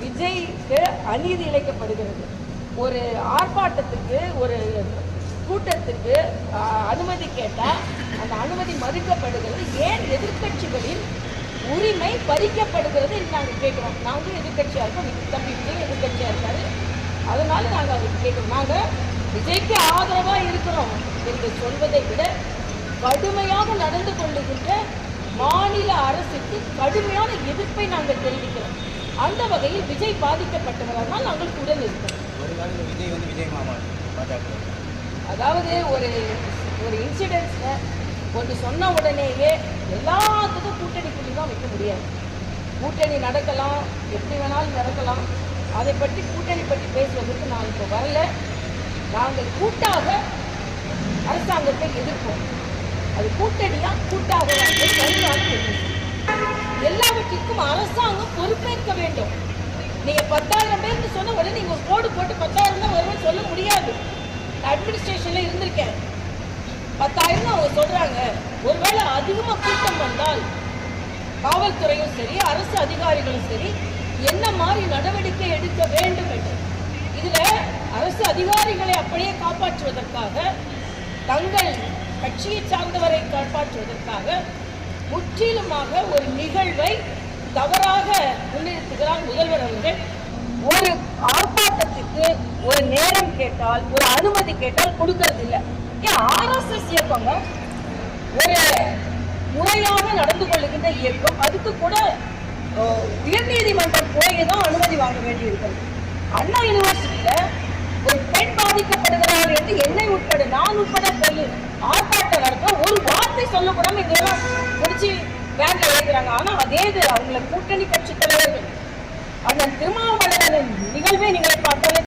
விஜய்க்கு அநீதி இழைக்கப்படுகிறது. ஒரு ஆர்ப்பாட்டத்துக்கு ஒரு கூட்டத்துக்கு அனுமதி கேட்டால் அந்த அனுமதி மறுக்கப்படுகிறது. ஏன் எதிர்கட்சிகளின் உரிமை பறிக்கப்படுகிறது நாங்கள் கேட்குறோம். நாங்களும் எதிர்கட்சியாக இருக்கோம், தம்பி விஜய் எதிர்கட்சியாக இருக்காரு. அதனால நாங்கள் அவருக்கு கேட்குறோம். நாங்கள் விஜய்க்கு ஆதரவாக இருக்கிறோம் என்று சொல்வதை விட கடுமையாக நடந்து கொள்ளுகின்ற மாநில அரசுக்கு கடுமையான எதிர்ப்பை நாங்கள் தெரிவிக்கிறோம். அந்த வகையில் விஜய் பாதிக்கப்பட்டவரால் நாங்கள் உடன் இருக்கிறோம். அதாவது ஒரு இன்சிடென்ட்ஸ்ல ஒன்று சொன்ன உடனேயே எல்லாத்துக்கும் கூட்டணி புள்ளி தான் வைக்க முடியாது. கூட்டணி நடக்கலாம், எப்படி வேணாலும் நடக்கலாம். அதை பற்றி கூட்டணி பற்றி பேசுவதற்கு நான் இப்போ வரல. நாங்கள் கூட்டாக அரசாங்கத்தை எதிர்ப்போம். அது கூட்டணியா கூட்டாக எல்லாவற்றிற்கும் அரசாங்கம் பொறுப்பேற்க வேண்டும். நீங்க 10,000 பேருக்கு சொன்ன உடனே நீங்க ஒரு கோடு போட்டு 10,000 தான் வரும்னு சொல்ல முடியாது. அட்மினிஸ்ட்ரேஷன்ல இருந்திருக்கேன். 10,000 அவங்க சொல்றாங்க. ஒருவேளை அதிகமா கூட்டம் வந்தால் காவல்துறையும் சரி, அரசு அதிகாரிகளும் சரி, என்ன மாதிரி நடவடிக்கை எடுக்க வேண்டும் என்று இதுல அரசு அதிகாரிகளை அப்படியே காப்பாற்றுவதற்காக, தங்கள் கட்சியை சார்ந்தவரை காப்பாற்றுவதற்காக முற்றிலுமாக ஒரு நிகழ்வை தவறாக முன்னிறுத்துகிறார் முதல்வர் அவர்கள். ஒரு ஆர்ப்பாட்டத்திற்கு ஒரு நேரம் கேட்டால், ஒரு அனுமதி கேட்டால் கொடுக்கறது இல்லை. RSS இயக்கம் ஒரு முறையாக நடந்து கொள்ளுகின்ற இயக்கம். அதுக்கு கூட உயர்நீதிமன்றம் போய்தான் அனுமதி வாங்க வேண்டியிருக்கிறது. அண்ணா யூனிவர்சிட்டியில ஒரு பெண் பாதிக்கப்படுகிறார் என்று என்னை உட்பட, நான் உட்பட ஆர்ப்பாட்டம் நடத்த ஒரு வார்த்தை சொல்லக்கூடாம இதெல்லாம் முடிச்சு பேங்க்ல எழுதுறாங்க. ஆனா அதே அவங்களை கூட்டணி கட்சி தலைவர்கள்